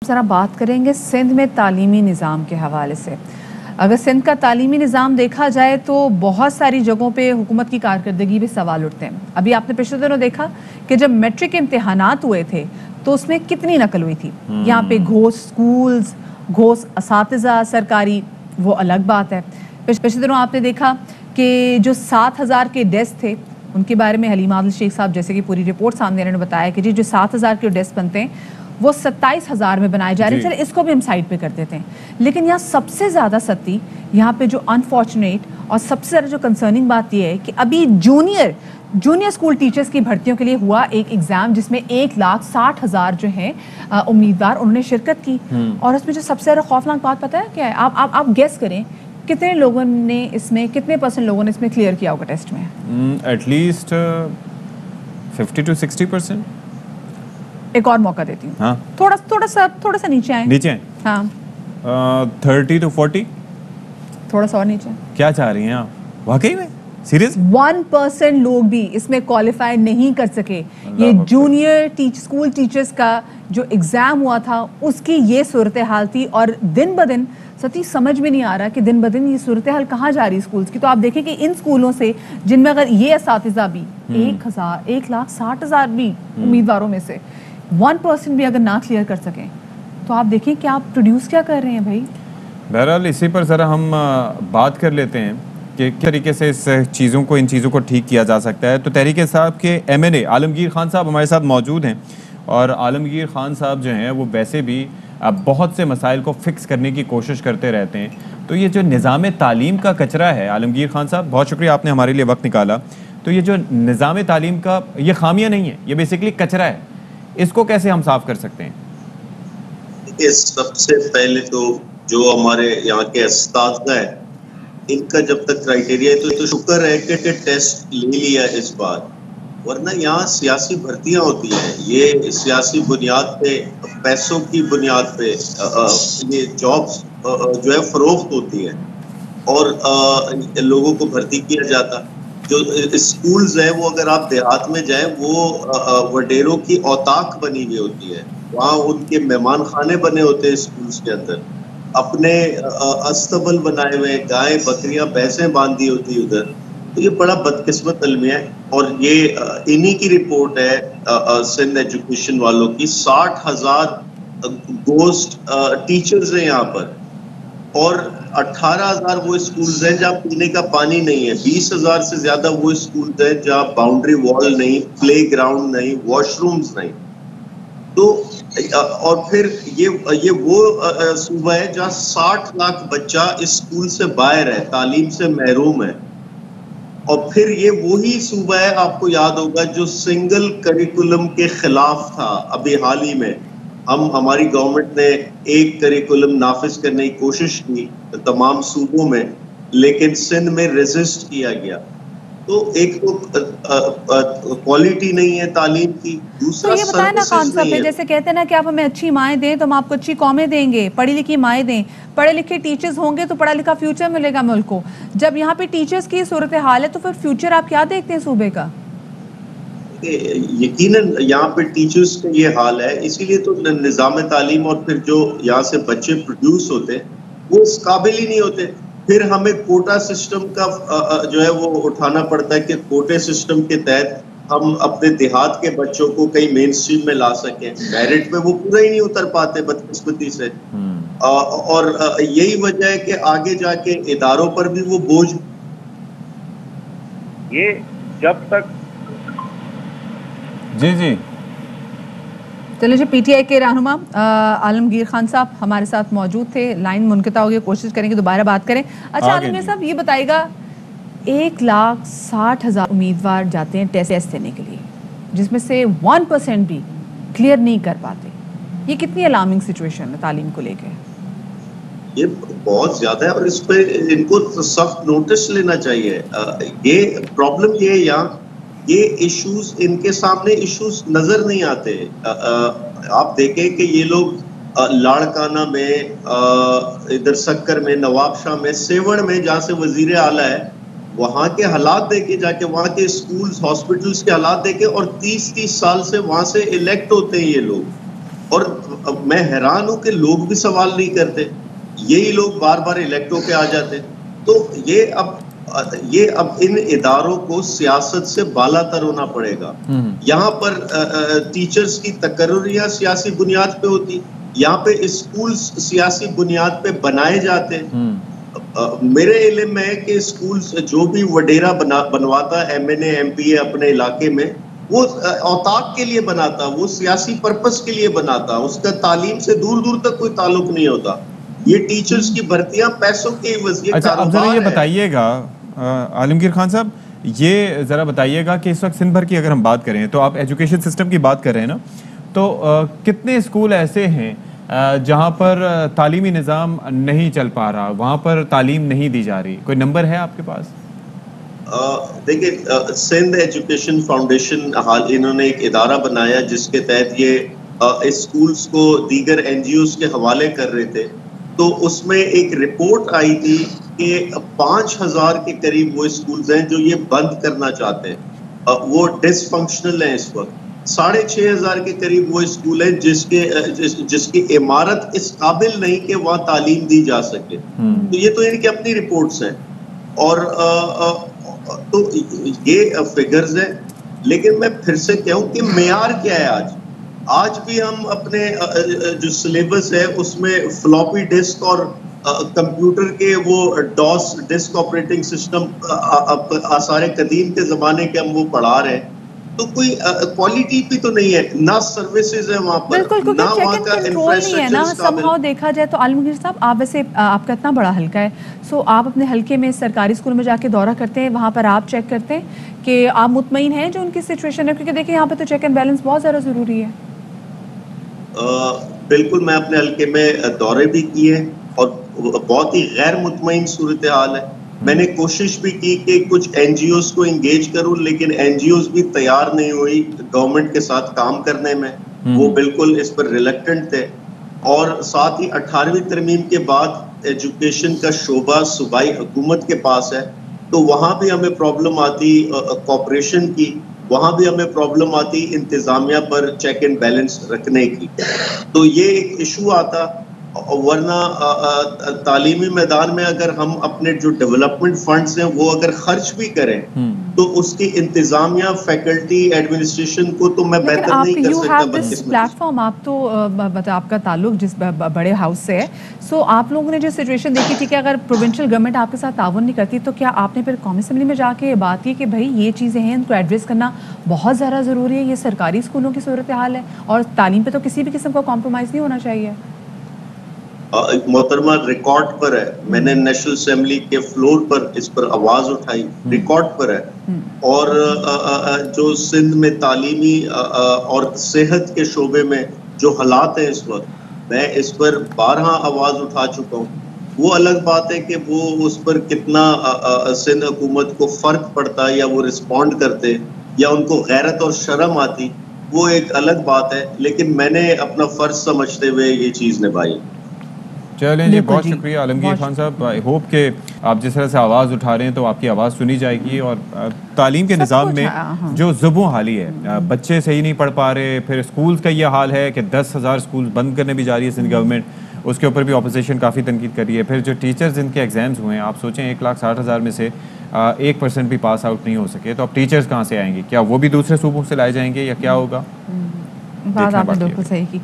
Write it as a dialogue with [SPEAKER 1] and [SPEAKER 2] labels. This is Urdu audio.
[SPEAKER 1] ذرا بات کریں گے سندھ میں تعلیمی نظام کے حوالے سے. اگر سندھ کا تعلیمی نظام دیکھا جائے تو بہت ساری جگہوں پہ حکومت کی کارکردگی پہ سوال اٹھتے ہیں. ابھی آپ نے پچھلے دنوں دیکھا کہ جب میٹرک امتحانات ہوئے تھے تو اس میں کتنی نقل ہوئی تھی. یہاں پہ گھوس سکولز، گھوس اساتذہ سرکاری، وہ الگ بات ہے. پچھلے دنوں آپ نے دیکھا کہ جو 7,000 کے ڈیسک تھے ان کے بارے میں حلیم عادل شیخ صاحب جیسے کہ پوری رپورٹ سامنے انہوں نے بتایا کہ جو 7,000 کے ڈیسک بنتے ہیں وہ 27,000 میں بنائے جا رہے ہیں. چلے اس کو بھی ہم سائڈ پہ کر دیتے ہیں. لیکن یہاں سب سے زیادہ ستی یہاں پہ جو انفارچونیٹ اور سب سے زیادہ جو کنسرننگ بات یہ ہے کہ ابھی جونیئر اسکول ٹیچرز کی بھرتیوں کے لیے ہوا ایک ایگزام جس میں 1,60,000 جو ہیں امیدوار انہوں نے شرکت کی. اور اس میں جو سب سے زیادہ خوفناک بات پتہ ہے کیا ہے؟ آپ گیس کریں کتنے لوگوں نے اس میں کتنے % لوگوں نے اس میں کلیئر کیا ہوگا ٹیسٹ میں؟
[SPEAKER 2] At least 50 to 60%.
[SPEAKER 1] ایک اور موقع دیتی ہوں. ہاں تھوڑا سا نیچے آئیں. ہاں
[SPEAKER 2] 30 to 40.
[SPEAKER 1] تھوڑا سا اور نیچے.
[SPEAKER 2] کیا چاہ رہی ہیں آپ واقعی میں؟ سیریس
[SPEAKER 1] 1% لوگ بھی اس میں کوالیفائی نہیں کر سکے. یہ جونیئر اسکول ٹیچرز کا جو ایگزام ہوا تھا اس کی یہ صورتحال تھی. اور دن بدن ستی سمجھ میں نہیں آ رہا کہ دن بدن یہ صورتحال کہاں جا رہی اسکولز کی. تو آپ دیکھیں کہ ان اسکولوں سے جن میں اگر یہ اساتذہ بھی 1,60,000 بھی امیدواروں میں سے 1% بھی اگر نہ کلیئر کر سکیں تو آپ دیکھیں کہ آپ پروڈیوس کیا کر رہے ہیں بھائی.
[SPEAKER 2] بہرحال اسی پر ذرا ہم بات کر لیتے ہیں کہ کس طریقے سے ان چیزوں کو ٹھیک کیا جا سکتا ہے. تو تحریک انصاف کے MNA عالمگیر خان صاحب ہمارے ساتھ موجود ہیں. اور عالمگیر خان صاحب جو ہیں وہ ویسے بھی بہت سے مسائل کو فکس کرنے کی کوشش کرتے رہتے ہیں. تو یہ جو نظام تعلیم کا کچرا ہے عالمگیر خان صاحب، بہت شکریہ آپ نے ہمارے لیے وقت نکالا. تو یہ جو نظام تعلیم کا یہ خامیاں نہیں ہے، یہ بیسیکلی کچرا ہے، اس کو کیسے ہم صاف کر سکتے ہیں؟
[SPEAKER 3] سب سے پہلے تو جو ہمارے یہاں کے اساتذہ ہیں ان کا جب تک کرائیٹیریا ہے تو شکر ہے کہ ٹیسٹ لے لیا اس بار، ورنہ یہاں سیاسی بھرتیاں ہوتی ہیں. یہ سیاسی بنیاد پہ، پیسوں کی بنیاد پہ یہ جابس جو ہے فروخت ہوتی ہیں اور لوگوں کو بھرتی کیا جاتا. جو اسکولز ہیں وہ اگر آپ دیہات میں جائیں وہ وڈیروں کی اوطاق بنی ہوئی ہوتی ہے. وہاں ان کے مہمان خانے بنے ہوتے ہیں اسکولز کے اندر، اپنے استبل بنائے ہوئے، گائے بکریاں بھینسیں باندھی ہوتی ادھر. تو یہ بڑا بدقسمت المیہ ہے. اور یہ انہی کی رپورٹ ہے سندھ ایجوکیشن والوں کی. 60,000 گوسٹ ٹیچرز ہیں یہاں پر اور 18,000 وہ اسکولز ہیں جہاں پینے کا پانی نہیں ہے. 20,000 سے زیادہ وہ اسکولز ہیں جہاں باؤنڈری وال نہیں، پلے گراؤنڈ نہیں، واش رومز نہیں. تو اور پھر یہ وہ صوبہ ہے جہاں 60 لاکھ بچہ اس اسکول سے باہر ہے، تعلیم سے محروم ہے. اور پھر یہ وہی صوبہ ہے، آپ کو یاد ہوگا، جو سنگل کریکولم کے خلاف تھا. ابھی حال ہی میں ہماری گورنمنٹ نے ایک کریکولم نافذ کرنے کی کوشش کی تمام صوبوں میں، لیکن سندھ میں ریزسٹ کیا گیا. تو ایک تو کوالٹی نہیں ہے تعلیم کی، دوسرا
[SPEAKER 1] تو یہ بتائیں نا خان
[SPEAKER 3] سروسز
[SPEAKER 1] صاحب،
[SPEAKER 3] نہیں ہے.
[SPEAKER 1] جیسے کہتے ہیں نا کہ آپ ہمیں اچھی مائیں دیں تو ہم آپ کو اچھی قومیں دیں گے، پڑھی لکھی مائیں دیں، پڑھے لکھے ٹیچرز ہوں گے تو پڑھا لکھا فیوچر ملے گا ملک کو. جب یہاں پہ ٹیچرز کی صورتحال ہے تو پھر فیوچر آپ کیا دیکھتے ہیں صوبے کا؟
[SPEAKER 3] یقیناً یہاں پہ ٹیچرز کا یہ حال ہے، اسی لیے تو نظام تعلیم اور پھر جو یہاں سے بچے پروڈیوس ہوتے ہیں وہ اس قابل ہی نہیں ہوتے. پھر ہمیں کوٹا سسٹم کا جو ہے وہ اٹھانا پڑتا ہے کہ کوٹے سسٹم کے تحت ہم اپنے دیہات کے بچوں کو کئی مین اسٹریم میں لا سکیں. میرٹ پہ وہ پورا ہی نہیں اتر پاتے بدقسمتی سے. اور یہی وجہ ہے کہ آگے جا کے اداروں پر بھی وہ بوجھ.
[SPEAKER 4] یہ جب تک
[SPEAKER 2] جی
[SPEAKER 1] چلے جی، پی ٹی آئی کے رہنما عالمگیر خان صاحب ہمارے ساتھ موجود تھے. لائن منقطع ہو گئی، کوشش کریں گے دوبارہ بات کریں. اچھا عالمگیر صاحب یہ بتائیے گا، 1,60,000 امیدوار جاتے ہیں ٹیسٹ دینے کے لیے جس میں سے 1% بھی کلیئر نہیں کر پاتے. یہ کتنی الارمنگ سچویشن ہے تعلیم کو لے کے؟
[SPEAKER 3] یہ بہت زیادہ ہے اور اس پہ ان کو سخت نوٹس لینا چاہیے. یہ پرابلم یہ ہے یہاں، یہ ایشوز ان کے سامنے ایشوز نظر نہیں آتے. آپ دیکھیں کہ یہ لوگ لاڑکانہ میں، ادھر سکر میں، نواب شاہ میں، سیوڑ میں جہاں سے وزیر اعلیٰ ہے، وہاں کے حالات دیکھے جا کے، وہاں کے اسکولز ہاسپٹلز کے حالات دیکھے، اور 30 سال سے وہاں سے الیکٹ ہوتے ہیں یہ لوگ. اور میں حیران ہوں کہ لوگ بھی سوال نہیں کرتے، یہی لوگ بار بار الیکٹو پہ آ جاتے. تو یہ اب ان اداروں کو سیاست سے بالا تر ہونا پڑے گا. یہاں پر ٹیچرز کی تقرریاں سیاسی بنیاد پہ ہوتی، یہاں پہ اسکول سیاسی بنیاد پہ بنائے جاتے. میرے علم میں ہے کہ اسکول جو بھی وڈیرا بنواتا M N A M P A اپنے علاقے میں، وہ اوتاق کے لیے بناتا، وہ سیاسی پرپس کے لیے بناتا، اس کا تعلیم سے دور دور تک کوئی تعلق نہیں ہوتا. یہ ٹیچرز کی بھرتیاں پیسوں کے عوض، یہ
[SPEAKER 2] اچھا اب ذرا یہ
[SPEAKER 3] کاروبار ہے.
[SPEAKER 2] بتائیے گا عالمگیر خان صاحب، یہ ذرا بتائیے گا کہ اس وقت سندھ بھر کی اگر ہم بات کریں تو آپ ایجوکیشن سسٹم کی بات کر رہے ہیں نا، تو کتنے اسکول ایسے ہیں جہاں پر تعلیمی نظام نہیں چل پا رہا، وہاں پر تعلیم نہیں دی جا رہی؟ کوئی نمبر ہے آپ کے پاس؟
[SPEAKER 3] دیکھیں، سندھ ایجوکیشن فاؤنڈیشن حال انہوں نے ایک ادارہ بنایا جس کے تحت یہ اسکولز کو دیگر این جی اوز کے حوالے کر رہے تھے. تو اس میں ایک رپورٹ آئی تھی کہ 5000 کے قریب وہ اسکولز ہیں جو یہ بند کرنا چاہتے ہیں. وہ ڈس فنکشنل ہیں اس وقت. 6500 کے قریب وہ اسکول ہیں جس کی عمارت اس قابل نہیں کہ وہاں تعلیم دی جا سکے. تو یہ تو ان کی اپنی رپورٹس ہیں، اور تو یہ فگرز ہیں. لیکن میں پھر سے کہوں کہ معیار کیا ہے؟ آج بھی ہم اپنے جو سلیبس ہے اس میں فلاپی ڈسک اور کمپیوٹر کے وہ ڈاس ڈسک آپریٹنگ سسٹم آثار قدیم کے زمانے کے ہم وہ پڑھا رہے ہیں. تو کوئی کوالٹی بھی تو نہیں ہے، نہ سروسز ہیں وہاں پر،
[SPEAKER 1] بالکل، کیونکہ
[SPEAKER 3] نہ
[SPEAKER 1] چیک
[SPEAKER 3] وہاں
[SPEAKER 1] اینڈ
[SPEAKER 3] کا
[SPEAKER 1] کنٹرول نہیں ہے نا. سمہاؤ دیکھا جائے تو عالمگیر صاحب، آپ ویسے آپ کا اتنا بڑا حلقہ ہے، سو آپ اپنے حلقے میں سرکاری اسکول میں جا کے دورہ کرتے ہیں، وہاں پر آپ چیک کرتے ہیں کہ آپ مطمئن ہیں جو ان کی سچویشن ہے؟ کیونکہ دیکھیں یہاں پہ تو چیک اینڈ بیلنس بہت زیادہ ضروری ہے.
[SPEAKER 3] بالکل، میں اپنے حلقے میں دورے بھی کیے اور بہت ہی غیر مطمئن صورتحال ہے. میں نے کوشش بھی کی کہ کچھ این جی اوز کو انگیج کروں، لیکن این جی اوز بھی تیار نہیں ہوئی گورنمنٹ کے ساتھ کام کرنے میں. وہ بالکل اس پر ریلیکٹنٹ تھے. اور ساتھ ہی 18ویں ترمیم کے بعد ایجوکیشن کا شعبہ صوبائی حکومت کے پاس ہے، تو وہاں بھی ہمیں پرابلم آتی کوآپریشن کی، وہاں بھی ہمیں پرابلم آتی انتظامیہ پر چیک اینڈ بیلنس رکھنے کی. تو یہ ایک ایشو آتا. ورنہ تعلیمی میدان میں اگر ہم اپنے جو ڈیولپمنٹ فنڈز ہیں وہ اگر خرچ بھی کریں تو اس کی انتظامیہ، فیکلٹی، ایڈمنسٹریشن کو تو میں بہتر نہیں کر سکتا.
[SPEAKER 1] پلیٹ فارم، آپ تو آپ کا تعلق جس بڑے ہاؤس سے ہے، سو آپ لوگوں نے جو سچویشن دیکھی تھی کہ اگر پروونشل گورنمنٹ آپ کے ساتھ تعاون نہیں کرتی تو کیا آپ نے پھر قومی اسمبلی میں جا کے بات کی کہ بھائی یہ چیزیں ہیں، ان کو ایڈریس کرنا بہت زیادہ ضروری ہے، یہ سرکاری اسکولوں کی صورتحال ہے اور تعلیم پہ تو کسی بھی قسم کا کمپرومائز نہیں ہونا چاہیے؟
[SPEAKER 3] محترمہ، ریکارڈ پر ہے، میں نے نیشنل اسمبلی کے فلور پر اس پر آواز اٹھائی، ریکارڈ پر ہے. اور جو سندھ میں تعلیمی اور صحت کے شعبے میں جو حالات ہیں اس وقت، میں اس پر 12 آواز اٹھا چکا ہوں. وہ الگ بات ہے کہ وہ اس پر کتنا سندھ حکومت کو فرق پڑتا یا وہ رسپونڈ کرتے یا ان کو غیرت اور شرم آتی، وہ ایک الگ بات ہے. لیکن میں نے اپنا فرض سمجھتے ہوئے یہ چیز نبھائی.
[SPEAKER 2] چلیں جی، بہت شکریہ عالمگیر خان صاحب. آئی ہوپ کہ آپ جس طرح سے آواز اٹھا رہے ہیں تو آپ کی آواز سنی جائے گی. اور تعلیم کے نظام میں جو زبوں حالی ہے، بچے صحیح نہیں پڑھ پا رہے، پھر اسکولز کا یہ حال ہے کہ 10,000 اسکول بند کرنے بھی جا رہی ہے سندھ گورنمنٹ، اس کے اوپر بھی اپوزیشن کافی تنقید کر رہی ہے. پھر جو ٹیچرز ان کے ایگزامز ہوئے ہیں، آپ سوچیں 1,60,000 میں سے 1% بھی پاس آؤٹ نہیں ہو سکے، تو اب ٹیچرز کہاں سے آئیں گے؟ کیا وہ بھی دوسرے صوبوں سے لائے جائیں گے یا کیا ہوگا؟
[SPEAKER 1] بات آپ نے بالکل صحیح کی.